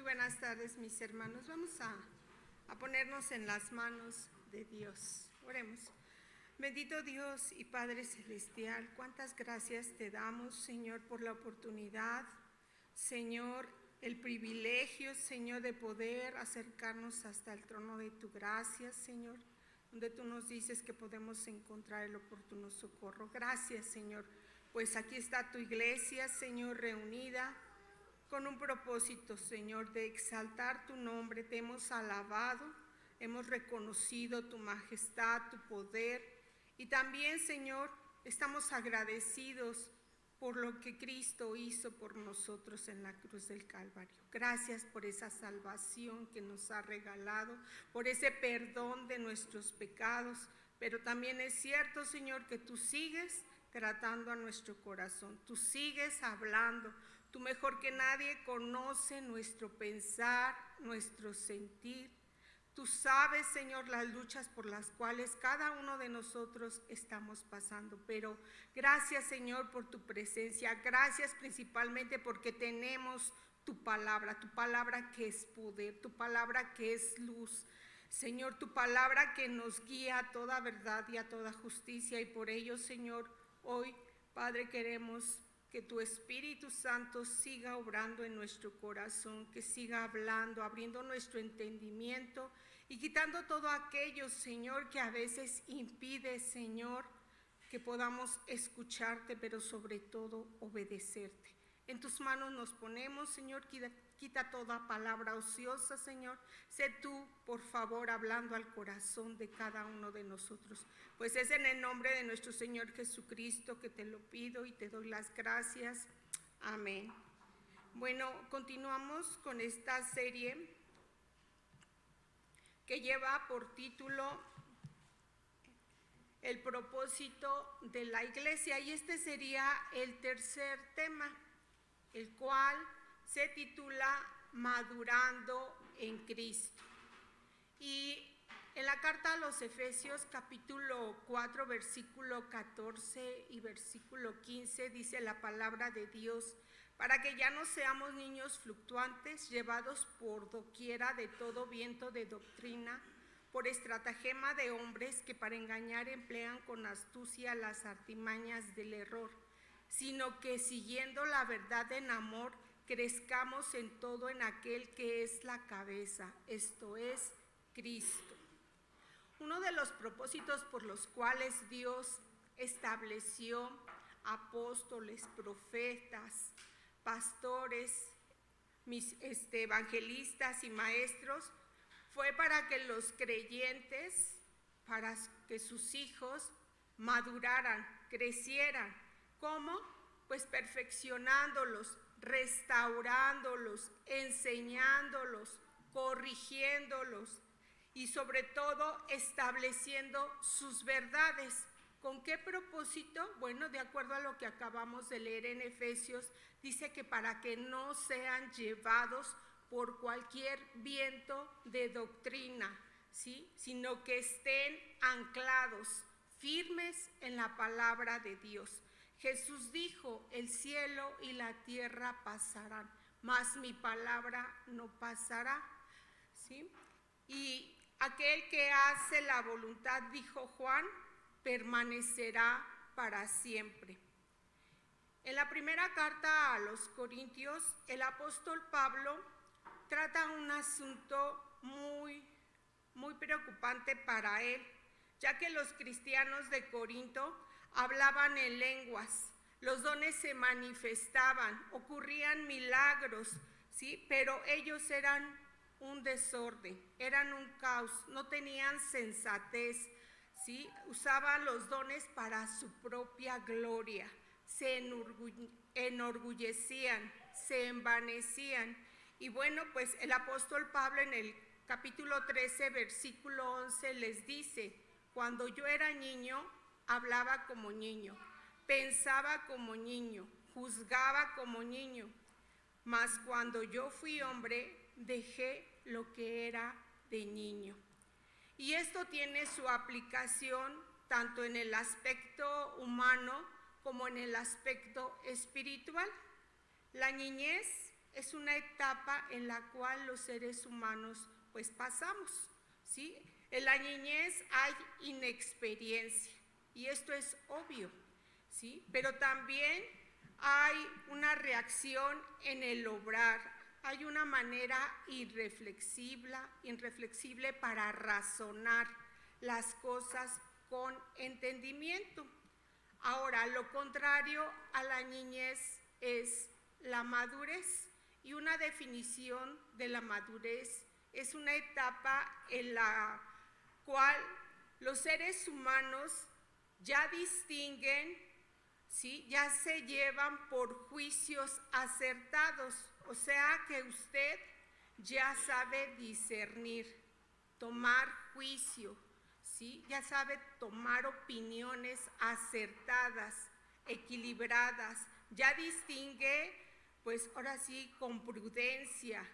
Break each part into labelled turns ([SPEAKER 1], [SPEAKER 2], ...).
[SPEAKER 1] buenas tardes, mis hermanos. Vamos a ponernos en las manos de Dios. Oremos. Bendito Dios y Padre Celestial, cuántas gracias te damos, Señor, por la oportunidad, Señor, el privilegio, Señor, de poder acercarnos hasta el trono de tu gracia, Señor, donde tú nos dices que podemos encontrar el oportuno socorro. Gracias, Señor, pues aquí está tu iglesia, Señor, reunida con un propósito, Señor, de exaltar tu nombre. Te hemos alabado, hemos reconocido tu majestad, tu poder, y también, Señor, estamos agradecidos por lo que Cristo hizo por nosotros en la cruz del Calvario. Gracias por esa salvación que nos ha regalado, por ese perdón de nuestros pecados, pero también es cierto, Señor, que tú sigues tratando a nuestro corazón, tú sigues hablando. Tú mejor que nadie conoce nuestro pensar, nuestro sentir. Tú sabes, Señor, las luchas por las cuales cada uno de nosotros estamos pasando. Pero gracias, Señor, por tu presencia. Gracias principalmente porque tenemos tu palabra que es poder, tu palabra que es luz. Señor, tu palabra que nos guía a toda verdad y a toda justicia. Y por ello, Señor, hoy, Padre, queremos que tu Espíritu Santo siga obrando en nuestro corazón, que siga hablando, abriendo nuestro entendimiento y quitando todo aquello, Señor, que a veces impide, Señor, que podamos escucharte, pero sobre todo obedecerte. En tus manos nos ponemos, Señor, quita toda palabra ociosa, Señor. Sé tú, por favor, hablando al corazón de cada uno de nosotros. Pues es en el nombre de nuestro Señor Jesucristo que te lo pido y te doy las gracias. Amén. Bueno, continuamos con esta serie que lleva por título El propósito de la iglesia, y este sería el tercer tema, el cual se titula Madurando en Cristo. Y en la carta a los Efesios capítulo 4 versículo 14 y versículo 15 dice la palabra de Dios: para que ya no seamos niños fluctuantes, llevados por doquiera de todo viento de doctrina, por estratagema de hombres que para engañar emplean con astucia las artimañas del error, sino que siguiendo la verdad en amor, crezcamos en todo en aquel que es la cabeza, esto es Cristo. Uno de los propósitos por los cuales Dios estableció apóstoles, profetas, pastores, evangelistas y maestros fue para que los creyentes, para que sus hijos maduraran, crecieran. ¿Cómo? Pues perfeccionándolos, restaurándolos, enseñándolos, corrigiéndolos y sobre todo estableciendo sus verdades. ¿Con qué propósito? Bueno, de acuerdo a lo que acabamos de leer en Efesios, dice que para que no sean llevados por cualquier viento de doctrina, ¿sí? Sino que estén anclados, firmes en la palabra de Dios. Jesús dijo: el cielo y la tierra pasarán, mas mi palabra no pasará, ¿sí? Y aquel que hace la voluntad, dijo Juan, permanecerá para siempre. En la primera carta a los Corintios, el apóstol Pablo trata un asunto muy preocupante para él, ya que los cristianos de Corinto hablaban en lenguas, los dones se manifestaban, ocurrían milagros, ¿sí? Pero ellos eran un desorden, eran un caos, no tenían sensatez, ¿sí? Usaban los dones para su propia gloria, se enorgullecían, se envanecían. Y bueno, pues el apóstol Pablo en el capítulo 13, versículo 11 les dice: cuando yo era niño, hablaba como niño, pensaba como niño, juzgaba como niño, mas cuando yo fui hombre, dejé lo que era de niño. Y esto tiene su aplicación tanto en el aspecto humano como en el aspecto espiritual. La niñez es una etapa en la cual los seres humanos pues pasamos, ¿sí? En la niñez hay inexperiencia y esto es obvio, ¿sí? Pero también hay una reacción en el obrar, hay una manera irreflexible para razonar las cosas con entendimiento. Ahora, lo contrario a la niñez es la madurez, y una definición de la madurez es una etapa en la cual los seres humanos ya distinguen, ¿sí? Ya se llevan por juicios acertados, o sea que usted ya sabe discernir, tomar juicio, ¿sí? Ya sabe tomar opiniones acertadas, equilibradas, ya distingue, pues ahora sí, con prudencia,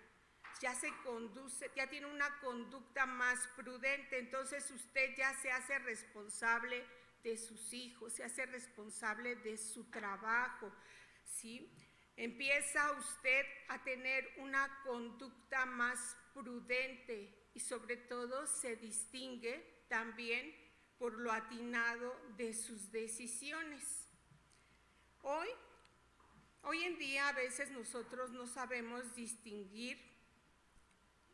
[SPEAKER 1] ya se conduce, ya tiene una conducta más prudente, entonces usted ya se hace responsable de sus hijos, se hace responsable de su trabajo, ¿sí? Empieza usted a tener una conducta más prudente y sobre todo se distingue también por lo atinado de sus decisiones. Hoy en día a veces nosotros no sabemos distinguir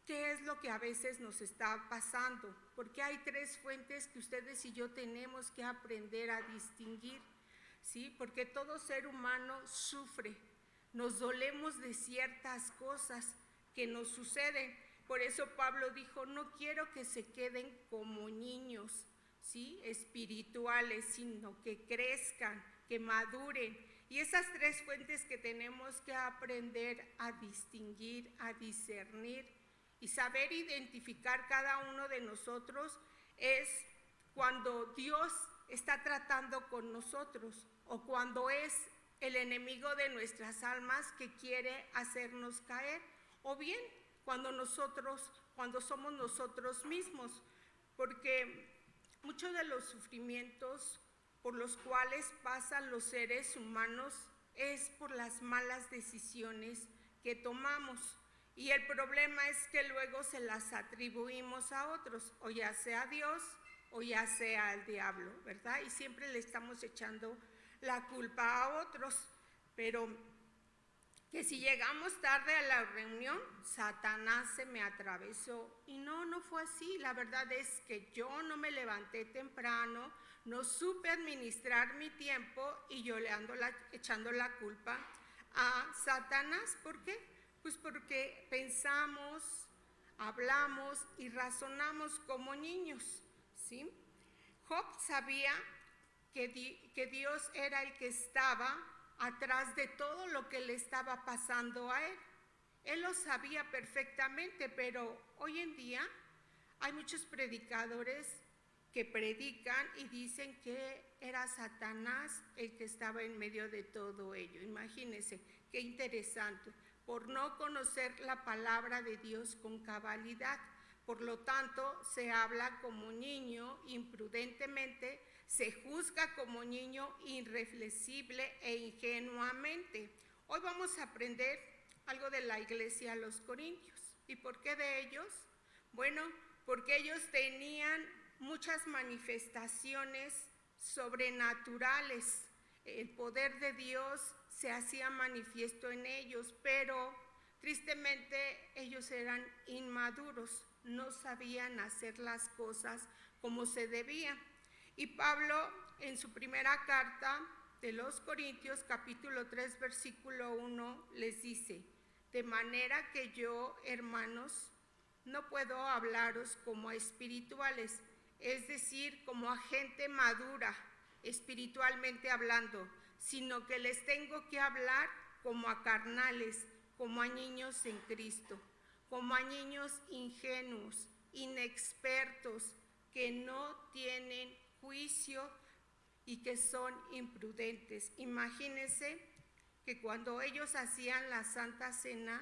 [SPEAKER 1] qué es lo que a veces nos está pasando, porque hay tres fuentes que ustedes y yo tenemos que aprender a distinguir, ¿sí? Porque todo ser humano sufre, nos dolemos de ciertas cosas que nos suceden. Por eso Pablo dijo, no quiero que se queden como niños, ¿sí? Espirituales, sino que crezcan, que maduren. Y esas tres fuentes que tenemos que aprender a distinguir, a discernir y saber identificar cada uno de nosotros es cuando Dios está tratando con nosotros o cuando es el enemigo de nuestras almas que quiere hacernos caer, o bien cuando somos nosotros mismos, porque muchos de los sufrimientos por los cuales pasan los seres humanos es por las malas decisiones que tomamos. Y el problema es que luego se las atribuimos a otros, o ya sea a Dios o ya sea al diablo, ¿verdad? Y siempre le estamos echando la culpa a otros, pero que si llegamos tarde a la reunión, Satanás se me atravesó. Y no fue así. La verdad es que yo no me levanté temprano, no supe administrar mi tiempo y yo le ando echando la culpa a Satanás. ¿Por qué? Pues porque pensamos, hablamos y razonamos como niños, ¿sí? Job sabía que Dios era el que estaba atrás de todo lo que le estaba pasando a él. Él lo sabía perfectamente, pero hoy en día hay muchos predicadores que predican y dicen que era Satanás el que estaba en medio de todo ello. Imagínense, qué interesante, por no conocer la palabra de Dios con cabalidad. Por lo tanto, se habla como niño imprudentemente, se juzga como niño irreflexible e ingenuamente. Hoy vamos a aprender algo de la iglesia a los Corintios. ¿Y por qué de ellos? Bueno, porque ellos tenían muchas manifestaciones sobrenaturales. El poder de Dios se hacía manifiesto en ellos, pero tristemente ellos eran inmaduros, no sabían hacer las cosas como se debía. Y Pablo, en su primera carta de los Corintios, capítulo 3, versículo 1, les dice: de manera que yo, hermanos, no puedo hablaros como a espirituales, es decir, como a gente madura, espiritualmente hablando, sino que les tengo que hablar como a carnales, como a niños en Cristo, como a niños ingenuos, inexpertos, que no tienen juicio y que son imprudentes. Imagínense que cuando ellos hacían la Santa Cena,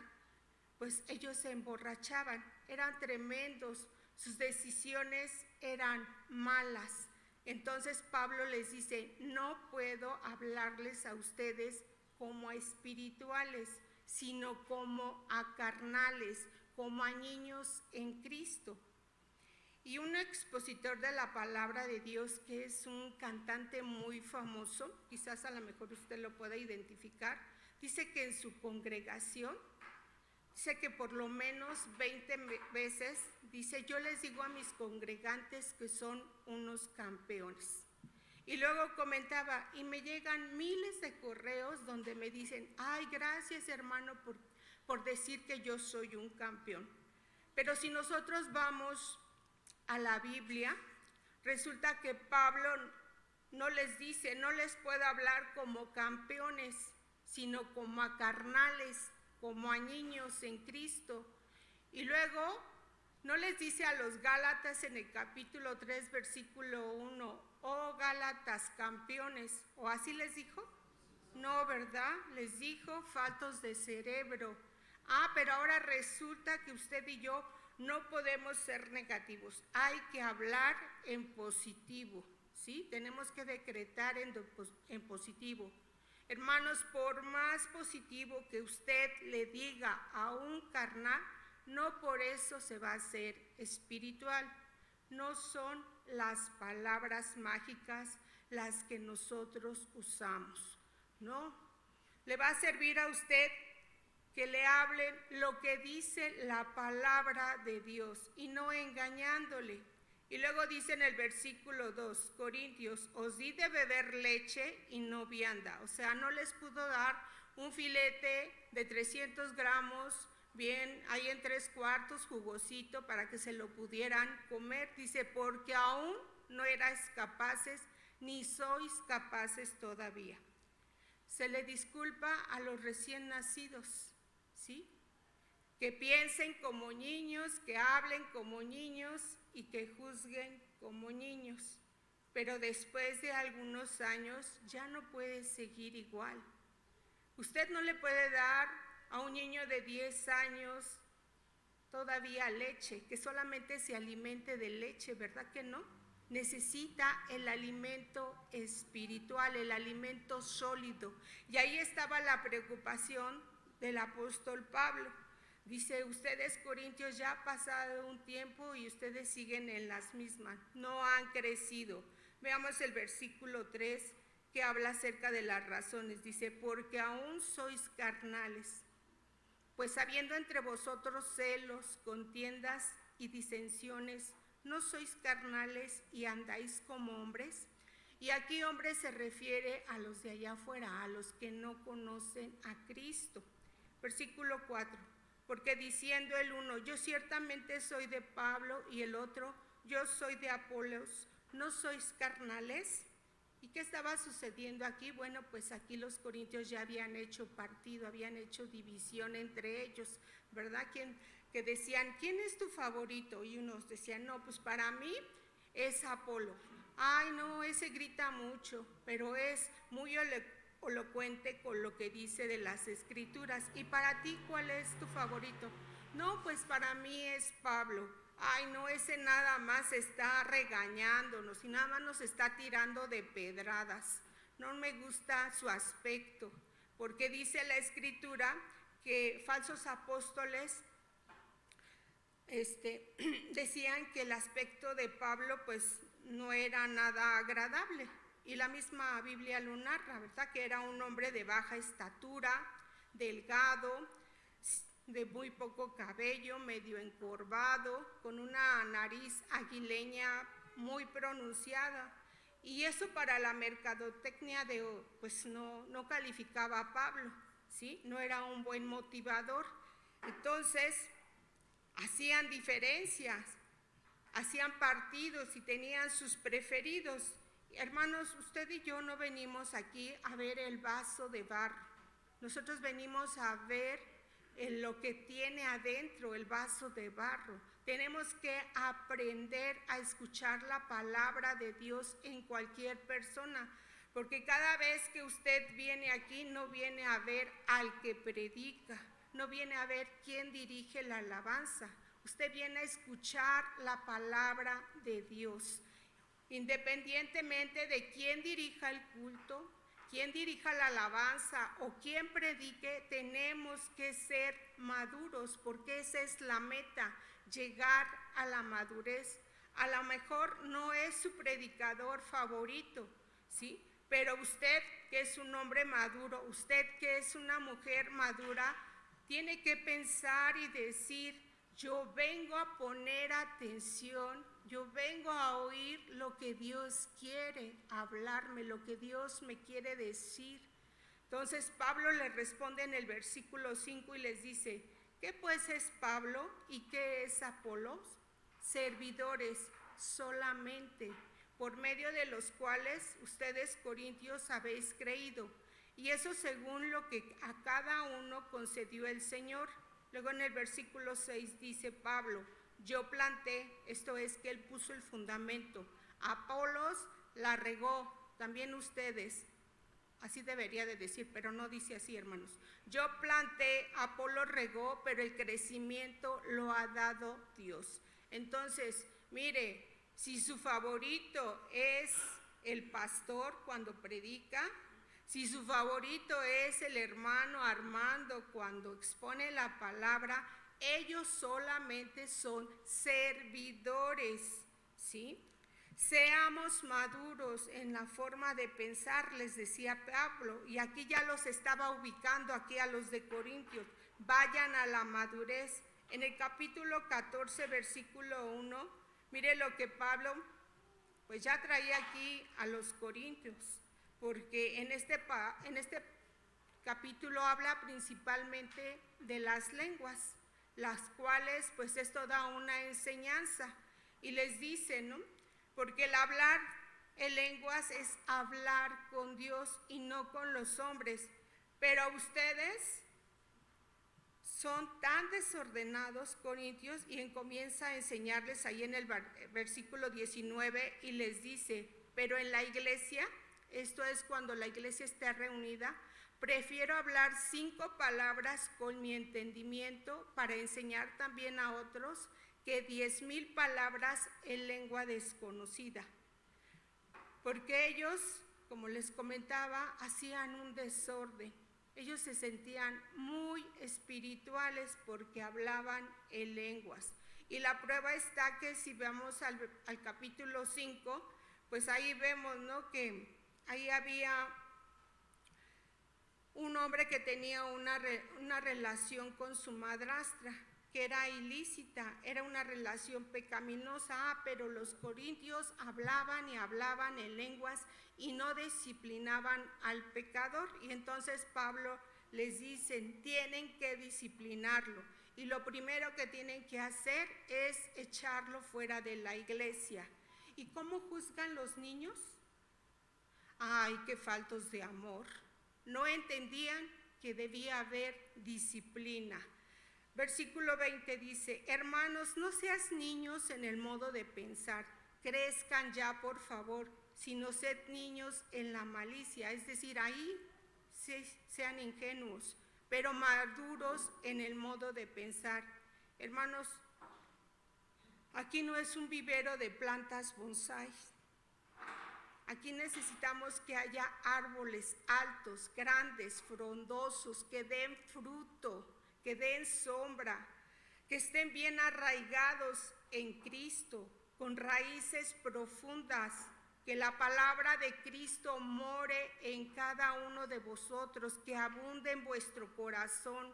[SPEAKER 1] pues ellos se emborrachaban, eran tremendos, sus decisiones eran malas. Entonces Pablo les dice: no puedo hablarles a ustedes como a espirituales, sino como a carnales, como a niños en Cristo. Y un expositor de la palabra de Dios, que es un cantante muy famoso, quizás a lo mejor usted lo pueda identificar, dice que en su congregación, dice que por lo menos 20 veces, dice, yo les digo a mis congregantes que son unos campeones. Y luego comentaba, y me llegan miles de correos donde me dicen, ay, gracias hermano por decir que yo soy un campeón. Pero si nosotros vamos a la Biblia, resulta que Pablo no les dice, no les puede hablar como campeones, sino como a carnales, como a niños en Cristo. Y luego no les dice a los Gálatas en el capítulo 3, versículo 1, oh Gálatas campeones, ¿o así les dijo? No, ¿verdad? Les dijo faltos de cerebro. Pero ahora resulta que usted y yo no podemos ser negativos, hay que hablar en positivo, ¿sí? Tenemos que decretar en positivo. Hermanos, por más positivo que usted le diga a un carnal, no por eso se va a hacer espiritual. No son las palabras mágicas las que nosotros usamos, ¿no? Le va a servir a usted que le hablen lo que dice la palabra de Dios y no engañándole. Y luego dice en el versículo 2, Corintios, os di de beber leche y no vianda. O sea, no les pudo dar un filete de 300 gramos, bien, ahí en 3/4, jugosito, para que se lo pudieran comer. Dice, porque aún no erais capaces, ni sois capaces todavía. Se le disculpa a los recién nacidos, ¿sí? Que piensen como niños, que hablen como niños y que juzguen como niños. Pero después de algunos años ya no puede seguir igual. Usted no le puede dar a un niño de 10 años todavía leche, que solamente se alimente de leche, ¿verdad que no? Necesita el alimento espiritual, el alimento sólido. Y ahí estaba la preocupación del apóstol Pablo. Dice, ustedes Corintios ya ha pasado un tiempo y ustedes siguen en las mismas, no han crecido. Veamos el versículo 3 que habla acerca de las razones. Dice, porque aún sois carnales, pues habiendo entre vosotros celos, contiendas y disensiones, ¿no sois carnales y andáis como hombres? Y aquí hombres se refiere a los de allá afuera, a los que no conocen a Cristo. Versículo 4, porque diciendo el uno, yo ciertamente soy de Pablo, y el otro, yo soy de Apolos, ¿no sois carnales? ¿Y qué estaba sucediendo aquí? Bueno, pues aquí los corintios ya habían hecho partido, habían hecho división entre ellos, ¿verdad? Que decían, ¿quién es tu favorito? Y unos decían, no, pues para mí es Apolo. Ay, no, ese grita mucho, pero es muy elocuente con lo que dice de las escrituras. ¿Y para ti cuál es tu favorito? No, pues para mí es Pablo. Ay, no, ese nada más está regañándonos y nada más nos está tirando de pedradas. No me gusta su aspecto, porque dice la escritura que falsos apóstoles decían que el aspecto de Pablo pues no era nada agradable. Y la misma Biblia lo narra, ¿verdad? Que era un hombre de baja estatura, delgado, de muy poco cabello, medio encorvado, con una nariz aguileña muy pronunciada. Y eso para la mercadotecnia pues no calificaba a Pablo, ¿sí? No era un buen motivador. Entonces, hacían diferencias, hacían partidos y tenían sus preferidos. Hermanos, usted y yo no venimos aquí a ver el vaso de barro. Nosotros venimos a ver lo que tiene adentro el vaso de barro. Tenemos que aprender a escuchar la palabra de Dios en cualquier persona, porque cada vez que usted viene aquí no viene a ver al que predica, no viene a ver quién dirige la alabanza. Usted viene a escuchar la palabra de Dios. Independientemente de quién dirija el culto, quien dirija la alabanza o quien predique, tenemos que ser maduros, porque esa es la meta, llegar a la madurez. A lo mejor no es su predicador favorito, ¿sí? Pero usted, que es un hombre maduro, usted que es una mujer madura, tiene que pensar y decir: yo vengo a poner atención, yo vengo a oír lo que Dios quiere hablarme, lo que Dios me quiere decir. Entonces Pablo le responde en el versículo 5 y les dice: ¿qué pues es Pablo y qué es Apolos? Servidores solamente, por medio de los cuales ustedes, corintios, habéis creído, y eso según lo que a cada uno concedió el Señor. Luego en el versículo 6 dice Pablo: yo planté, esto es que él puso el fundamento, Apolos la regó, también ustedes. Así debería de decir, pero no dice así, hermanos. Yo planté, Apolos regó, pero el crecimiento lo ha dado Dios. Entonces, mire, si su favorito es el pastor cuando predica, si su favorito es el hermano Armando cuando expone la palabra, ellos solamente son servidores, ¿sí? Seamos maduros en la forma de pensar, les decía Pablo, y aquí ya los estaba ubicando aquí a los de Corintios. Vayan a la madurez. En el capítulo 14, versículo 1, mire lo que Pablo pues ya traía aquí a los corintios, porque en este capítulo habla principalmente de las lenguas, las cuales pues esto da una enseñanza, y les dice, ¿no? Porque el hablar en lenguas es hablar con Dios y no con los hombres, pero ustedes son tan desordenados, corintios, y comienza a enseñarles ahí en el versículo 19 y les dice: pero en la iglesia, esto es cuando la iglesia está reunida, prefiero hablar 5 palabras con mi entendimiento para enseñar también a otros que 10,000 palabras en lengua desconocida. Porque ellos, como les comentaba, hacían un desorden. Ellos se sentían muy espirituales porque hablaban en lenguas. Y la prueba está que si vamos al capítulo 5, pues ahí vemos, ¿no?, que ahí había un hombre que tenía una relación con su madrastra, que era ilícita, era una relación pecaminosa, pero los corintios hablaban y hablaban en lenguas y no disciplinaban al pecador. Y entonces Pablo les dice: tienen que disciplinarlo, y lo primero que tienen que hacer es echarlo fuera de la iglesia. ¿Y cómo juzgan los niños? ¡Ay, qué faltos de amor! No entendían que debía haber disciplina. Versículo 20 dice: hermanos, no seas niños en el modo de pensar, crezcan ya por favor, sino sed niños en la malicia. Es decir, ahí sean ingenuos, pero maduros en el modo de pensar. Hermanos, aquí no es un vivero de plantas bonsai. Aquí necesitamos que haya árboles altos, grandes, frondosos, que den fruto, que den sombra, que estén bien arraigados en Cristo, con raíces profundas, que la palabra de Cristo more en cada uno de vosotros, que abunde en vuestro corazón,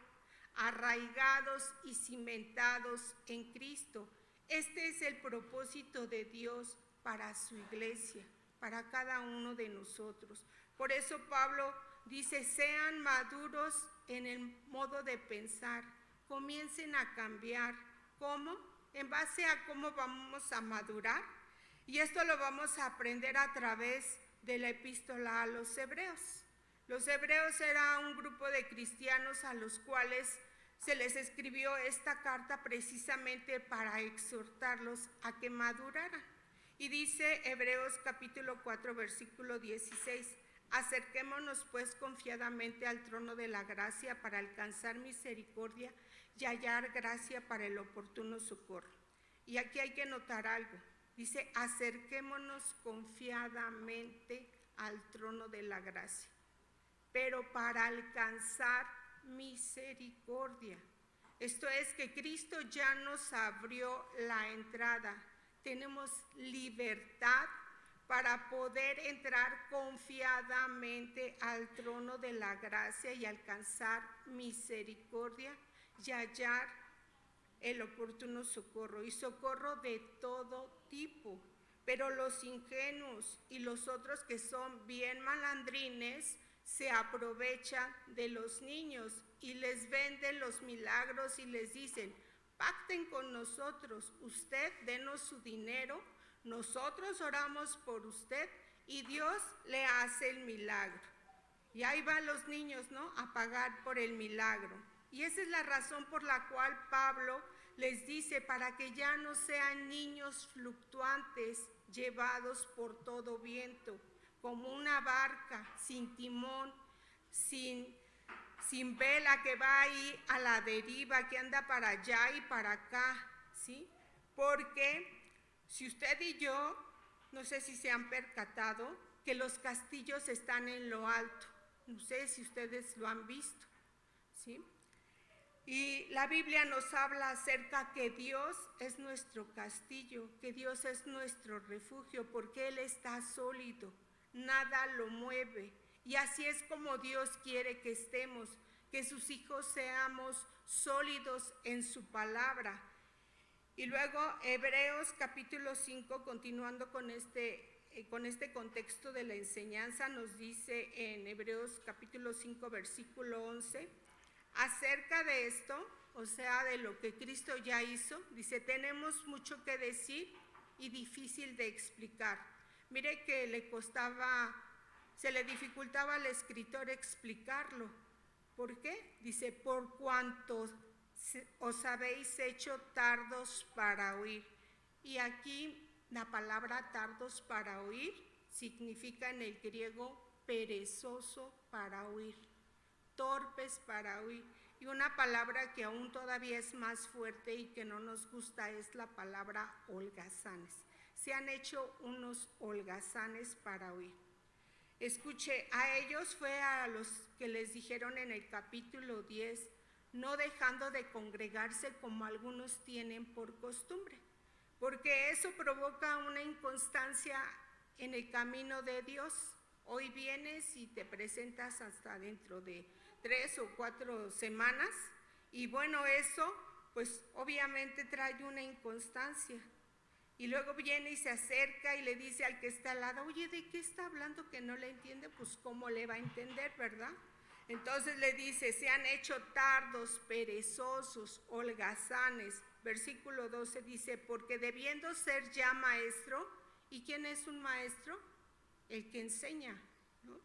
[SPEAKER 1] arraigados y cimentados en Cristo. Este es el propósito de Dios para su iglesia, para cada uno de nosotros. Por eso Pablo dice: sean maduros en el modo de pensar, comiencen a cambiar. ¿Cómo? En base a cómo vamos a madurar. Y esto lo vamos a aprender a través de la epístola a los hebreos. Los hebreos era un grupo de cristianos a los cuales se les escribió esta carta precisamente para exhortarlos a que maduraran. Y dice Hebreos capítulo 4, versículo 16: acerquémonos pues confiadamente al trono de la gracia para alcanzar misericordia y hallar gracia para el oportuno socorro. Y aquí hay que notar algo. Dice: acerquémonos confiadamente al trono de la gracia. pero para alcanzar misericordia. Esto es que Cristo ya nos abrió la entrada. Tenemos libertad para poder entrar confiadamente al trono de la gracia y alcanzar misericordia y hallar el oportuno socorro, y socorro de todo tipo. Pero los ingenuos y los otros que son bien malandrines se aprovechan de los niños y les venden los milagros y les dicen: pacten con nosotros, usted denos su dinero, nosotros oramos por usted y Dios le hace el milagro. Y ahí van los niños, ¿no?, a pagar por el milagro. Y esa es la razón por la cual Pablo les dice: para que ya no sean niños fluctuantes, llevados por todo viento, como una barca sin timón, sin vela, que va ahí a la deriva, que anda para allá y para acá, ¿sí? Porque si usted y yo, no sé si se han percatado, que los castillos están en lo alto. No sé si ustedes lo han visto, ¿sí? Y la Biblia nos habla acerca que Dios es nuestro castillo, que Dios es nuestro refugio, porque Él está sólido, nada lo mueve. Y así es como Dios quiere que estemos, que sus hijos seamos sólidos en su palabra. Y luego Hebreos capítulo 5, continuando con este contexto de la enseñanza, nos dice en Hebreos capítulo 5, versículo 11, acerca de esto, o sea, de lo que Cristo ya hizo, dice: tenemos mucho que decir y difícil de explicar. Mire que se le dificultaba al escritor explicarlo. ¿Por qué? Dice: por cuanto os habéis hecho tardos para oír. Y aquí la palabra tardos para oír significa en el griego perezoso para oír, torpes para oír. Y una palabra que aún todavía es más fuerte y que no nos gusta es la palabra holgazanes. Se han hecho unos holgazanes para oír. Escuche, a ellos fue a los que les dijeron en el capítulo 10, no dejando de congregarse como algunos tienen por costumbre, porque eso provoca una inconstancia en el camino de Dios. Hoy vienes y te presentas hasta dentro de 3 o 4 semanas, y bueno, eso pues obviamente trae una inconstancia. Y luego viene y se acerca y le dice al que está al lado: oye, ¿de qué está hablando que no le entiende? Pues ¿cómo le va a entender, verdad? Entonces le dice: se han hecho tardos, perezosos, holgazanes. Versículo 12 dice: porque debiendo ser ya maestro, ¿y quién es un maestro? El que enseña, ¿no?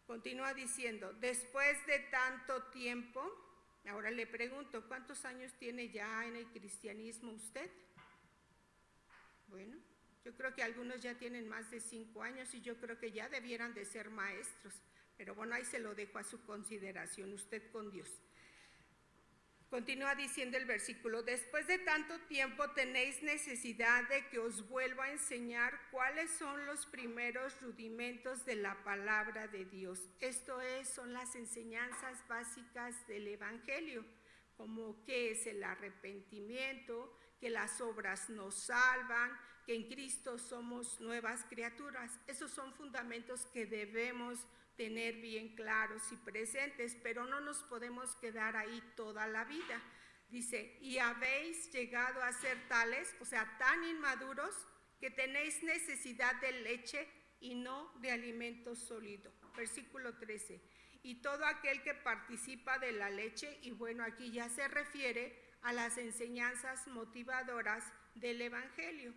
[SPEAKER 1] Continúa diciendo: después de tanto tiempo, ahora le pregunto, ¿cuántos años tiene ya en el cristianismo usted? Bueno, yo creo que algunos ya tienen más de 5 años y yo creo que ya debieran de ser maestros. Pero bueno, ahí se lo dejo a su consideración, usted con Dios. Continúa diciendo el versículo: después de tanto tiempo tenéis necesidad de que os vuelva a enseñar cuáles son los primeros rudimentos de la palabra de Dios. Esto son las enseñanzas básicas del Evangelio, como qué es el arrepentimiento, que las obras nos salvan, que en Cristo somos nuevas criaturas. Esos son fundamentos que debemos tener bien claros y presentes, pero no nos podemos quedar ahí toda la vida. Dice: y habéis llegado a ser tales, o sea, tan inmaduros, que tenéis necesidad de leche y no de alimento sólido. Versículo 13. Y todo aquel que participa de la leche, y bueno, aquí ya se refiere a las enseñanzas motivadoras del Evangelio.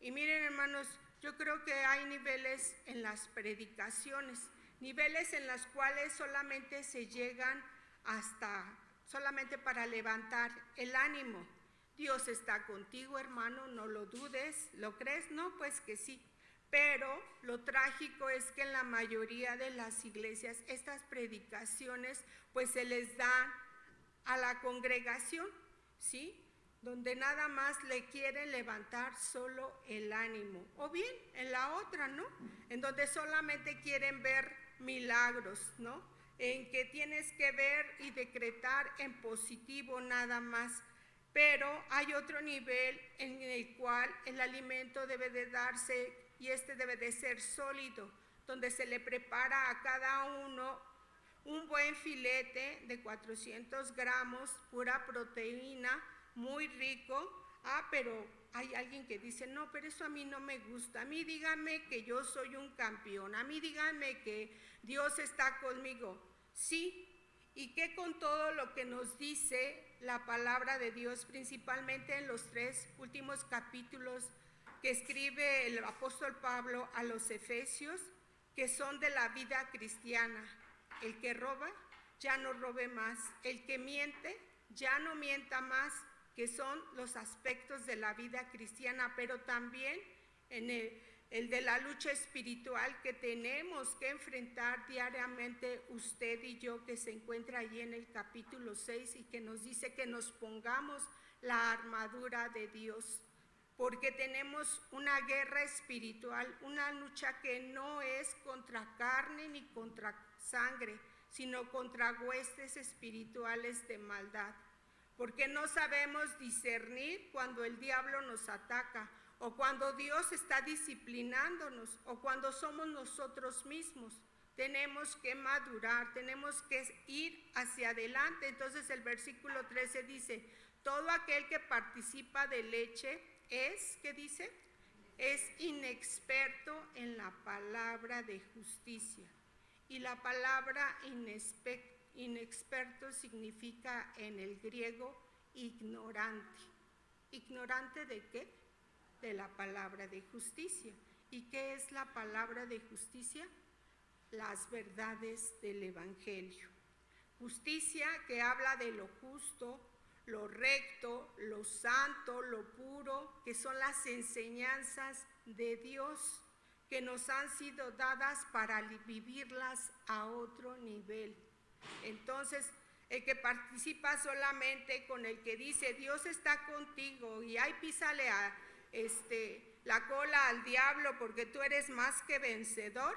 [SPEAKER 1] Y miren, hermanos, yo creo que hay niveles en las predicaciones, niveles en los cuales solamente se llegan solamente para levantar el ánimo. Dios está contigo, hermano, no lo dudes. ¿Lo crees? No, pues que sí. Pero lo trágico es que en la mayoría de las iglesias estas predicaciones pues se les dan a la congregación, ¿sí? Donde nada más le quieren levantar solo el ánimo. O bien en la otra, ¿no? En donde solamente quieren ver milagros, ¿no? En que tienes que ver y decretar en positivo nada más. Pero hay otro nivel en el cual el alimento debe de darse y este debe de ser sólido, donde se le prepara a cada uno un buen filete de 400 gramos, pura proteína, muy rico. Pero hay alguien que dice, no, pero eso a mí no me gusta. A mí díganme que yo soy un campeón. A mí díganme que Dios está conmigo. Sí, y que con todo lo que nos dice la palabra de Dios, principalmente en los 3 últimos capítulos que escribe el apóstol Pablo a los Efesios, que son de la vida cristiana. El que roba, ya no robe más. El que miente, ya no mienta más, que son los aspectos de la vida cristiana, pero también en el de la lucha espiritual que tenemos que enfrentar diariamente usted y yo, que se encuentra allí en el capítulo 6 y que nos dice que nos pongamos la armadura de Dios, porque tenemos una guerra espiritual, una lucha que no es contra carne ni contra sangre, sino contra huestes espirituales de maldad, porque no sabemos discernir cuando el diablo nos ataca, o cuando Dios está disciplinándonos, o cuando somos nosotros mismos. Tenemos que madurar, tenemos que ir hacia adelante. Entonces el versículo 13 dice, todo aquel que participa de leche es, ¿qué dice? Es inexperto en la palabra de justicia. Y la palabra inexperto significa en el griego ignorante. ¿Ignorante de qué? De la palabra de justicia. ¿Y qué es la palabra de justicia? Las verdades del Evangelio. Justicia que habla de lo justo, lo recto, lo santo, lo puro, que son las enseñanzas de Dios que nos han sido dadas para vivirlas a otro nivel. Entonces, el que participa solamente con el que dice Dios está contigo y ay, písale la cola al diablo porque tú eres más que vencedor.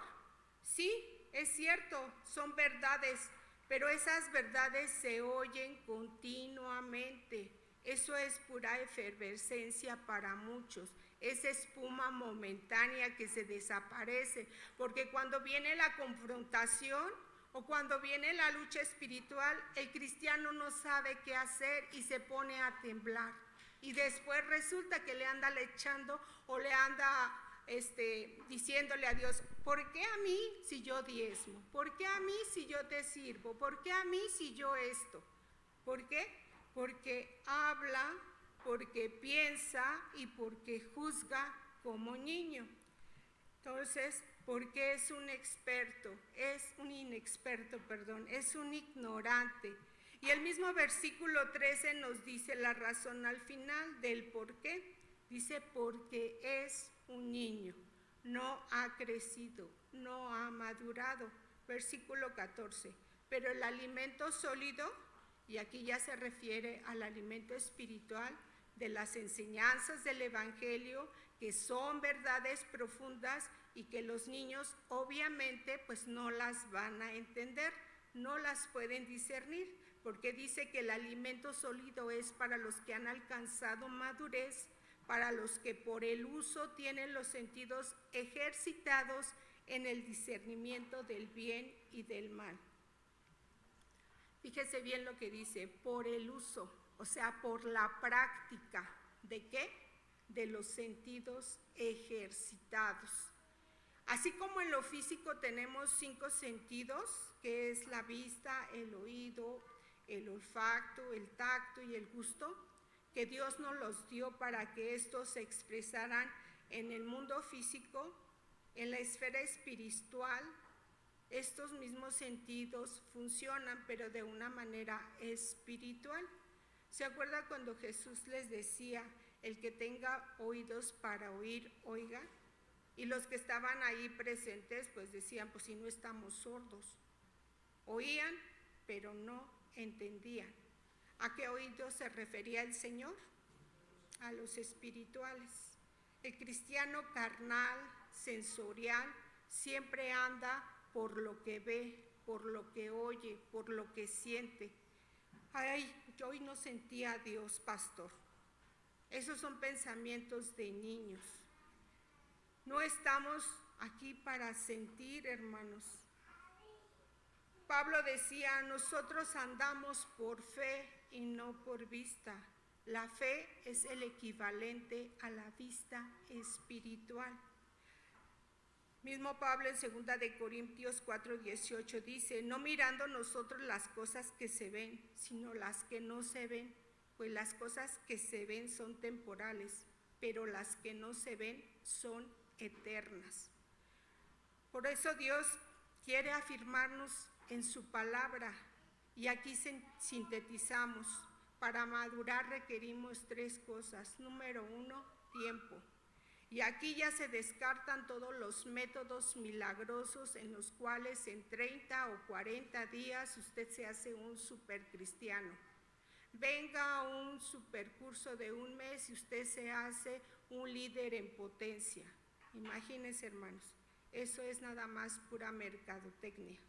[SPEAKER 1] Sí, es cierto, son verdades, pero esas verdades se oyen continuamente. Eso es pura efervescencia para muchos. Es espuma momentánea que se desaparece, porque cuando viene la confrontación o cuando viene la lucha espiritual, el cristiano no sabe qué hacer y se pone a temblar. Y después resulta que le anda echando o le anda diciéndole a Dios, ¿por qué a mí si yo diezmo? ¿Por qué a mí si yo te sirvo? ¿Por qué a mí si yo esto? ¿Por qué? Porque habla, porque piensa y porque juzga como niño. Entonces, porque es un ignorante. Y el mismo versículo 13 nos dice la razón al final del por qué. Dice, porque es un niño, no ha crecido, no ha madurado. Versículo 14. Pero el alimento sólido, y aquí ya se refiere al alimento espiritual de las enseñanzas del Evangelio, que son verdades profundas y que los niños obviamente pues no las van a entender, no las pueden discernir, porque dice que el alimento sólido es para los que han alcanzado madurez, para los que por el uso tienen los sentidos ejercitados en el discernimiento del bien y del mal. Fíjese bien lo que dice, por el uso, o sea, por la práctica. ¿De qué? De los sentidos ejercitados. Así como en lo físico tenemos 5 sentidos, que es la vista, el oído, el olfato, el tacto y el gusto, que Dios nos los dio para que estos se expresaran en el mundo físico, en la esfera espiritual. Estos mismos sentidos funcionan, pero de una manera espiritual. ¿Se acuerda cuando Jesús les decía, el que tenga oídos para oír, oiga? Y los que estaban ahí presentes, pues decían, pues si no estamos sordos. Oían, pero no entendían. ¿A qué oídos se refería el Señor? A los espirituales. El cristiano carnal, sensorial, siempre anda por lo que ve, por lo que oye, por lo que siente. Ay, yo hoy no sentía a Dios, pastor. Esos son pensamientos de niños. No estamos aquí para sentir, hermanos. Pablo decía, nosotros andamos por fe y no por vista. La fe es el equivalente a la vista espiritual. Mismo Pablo en 2 de Corintios 4:18 dice, no mirando nosotros las cosas que se ven, sino las que no se ven, pues las cosas que se ven son temporales, pero las que no se ven son eternas. Por eso Dios quiere afirmarnos en su palabra, y aquí sintetizamos. Para madurar requerimos 3 cosas. Número 1, tiempo. Y aquí ya se descartan todos los métodos milagrosos en los cuales en 30 o 40 días usted se hace un supercristiano. Venga a un supercurso de 1 mes y usted se hace un líder en potencia. Imagínense, hermanos, eso es nada más pura mercadotecnia.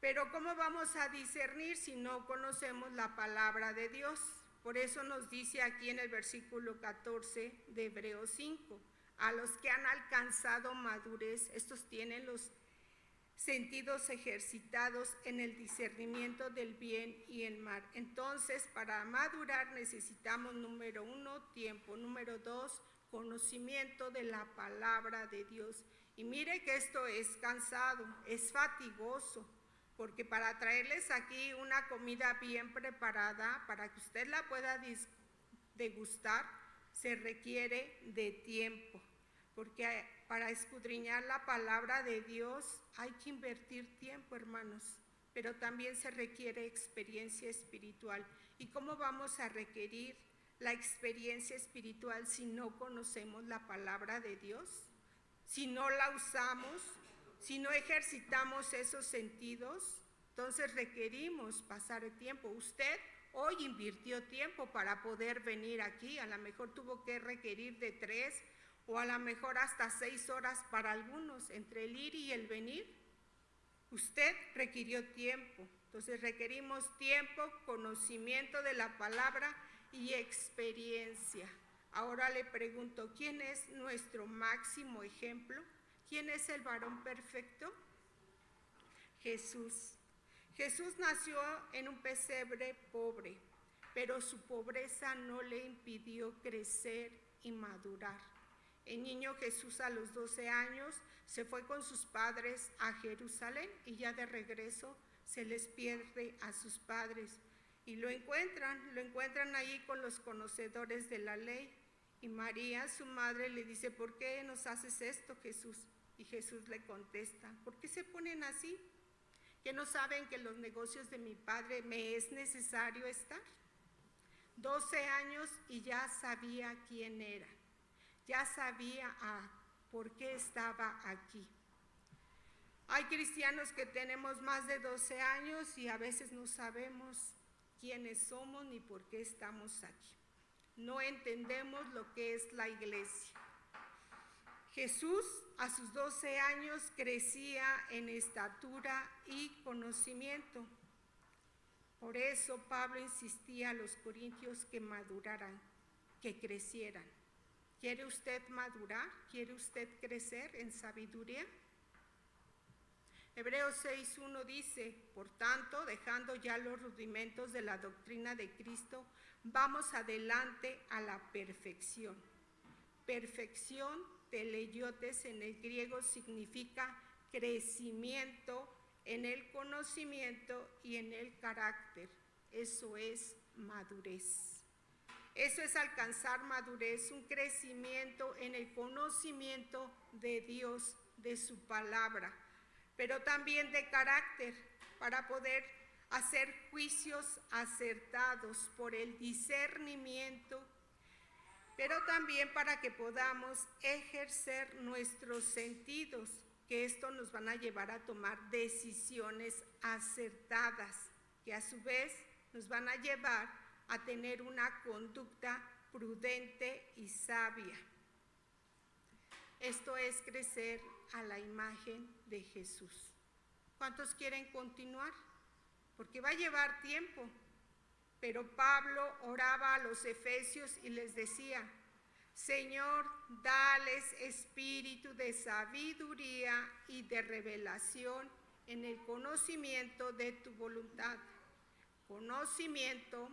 [SPEAKER 1] Pero ¿cómo vamos a discernir si no conocemos la palabra de Dios? Por eso nos dice aquí en el versículo 14 de Hebreos 5, a los que han alcanzado madurez, estos tienen los sentidos ejercitados en el discernimiento del bien y el mal. Entonces, para madurar necesitamos, número 1, tiempo. Número 2, conocimiento de la palabra de Dios. Y mire que esto es cansado, es fatigoso, porque para traerles aquí una comida bien preparada, para que usted la pueda degustar, se requiere de tiempo, porque para escudriñar la palabra de Dios hay que invertir tiempo, hermanos, pero también se requiere experiencia espiritual. ¿Y cómo vamos a requerir la experiencia espiritual si no conocemos la palabra de Dios? Si no la usamos, si no ejercitamos esos sentidos, entonces requerimos pasar el tiempo. Usted hoy invirtió tiempo para poder venir aquí, a lo mejor tuvo que requerir de 3 o a lo mejor hasta 6 horas para algunos, entre el ir y el venir. Usted requirió tiempo, entonces requerimos tiempo, conocimiento de la palabra y experiencia. Ahora le pregunto, ¿quién es nuestro máximo ejemplo? ¿Quién es el varón perfecto? Jesús. Jesús nació en un pesebre pobre, pero su pobreza no le impidió crecer y madurar. El niño Jesús a los 12 años se fue con sus padres a Jerusalén y ya de regreso se les pierde a sus padres. Y lo encuentran ahí con los conocedores de la ley. Y María, su madre, le dice, ¿por qué nos haces esto, Jesús? Y Jesús le contesta, ¿por qué se ponen así? ¿Que no saben que en los negocios de mi padre me es necesario estar? 12 años y ya sabía quién era, ya sabía por qué estaba aquí. Hay cristianos que tenemos más de 12 años y a veces no sabemos quiénes somos ni por qué estamos aquí. No entendemos lo que es la iglesia. Jesús a sus 12 años crecía en estatura y conocimiento. Por eso Pablo insistía a los corintios que maduraran, que crecieran. ¿Quiere usted madurar? ¿Quiere usted crecer en sabiduría? Hebreos 6:1 dice, por tanto, dejando ya los rudimentos de la doctrina de Cristo, vamos adelante a la perfección. Perfección, teleiotes en el griego, significa crecimiento en el conocimiento y en el carácter. Eso es madurez. Eso es alcanzar madurez, un crecimiento en el conocimiento de Dios, de su palabra, pero también de carácter, para poder hacer juicios acertados por el discernimiento, pero también para que podamos ejercer nuestros sentidos, que esto nos van a llevar a tomar decisiones acertadas, que a su vez nos van a llevar a tener una conducta prudente y sabia. Esto es crecer a la imagen de Jesús. ¿Cuántos quieren continuar? Porque va a llevar tiempo. Pero Pablo oraba a los efesios y les decía: Señor, dales espíritu de sabiduría y de revelación en el conocimiento de tu voluntad. Conocimiento,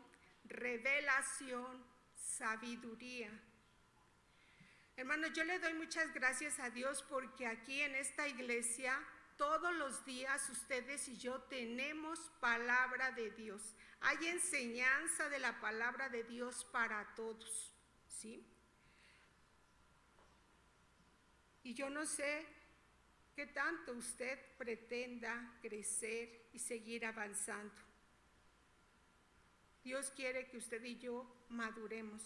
[SPEAKER 1] revelación, sabiduría. Hermanos, yo le doy muchas gracias a Dios porque aquí en esta iglesia todos los días ustedes y yo tenemos palabra de Dios. Hay enseñanza de la palabra de Dios para todos, ¿sí? Y yo no sé qué tanto usted pretenda crecer y seguir avanzando. Dios quiere que usted y yo maduremos,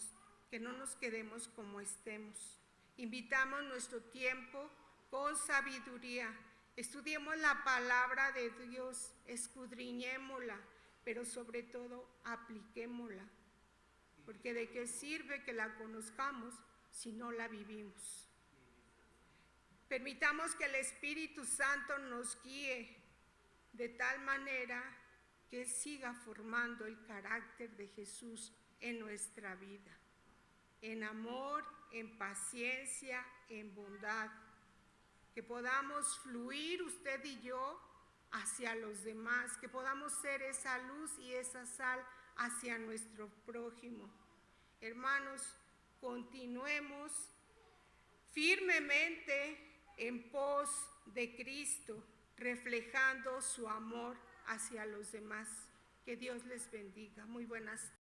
[SPEAKER 1] que no nos quedemos como estemos. Invitamos nuestro tiempo con sabiduría. Estudiemos la palabra de Dios, escudriñémosla, pero sobre todo apliquémosla. Porque ¿de qué sirve que la conozcamos si no la vivimos? Permitamos que el Espíritu Santo nos guíe de tal manera que Él siga formando el carácter de Jesús en nuestra vida. En amor, en paciencia, en bondad. Que podamos fluir usted y yo hacia los demás, que podamos ser esa luz y esa sal hacia nuestro prójimo. Hermanos, continuemos firmemente en pos de Cristo, reflejando su amor hacia los demás. Que Dios les bendiga. Muy buenas tardes.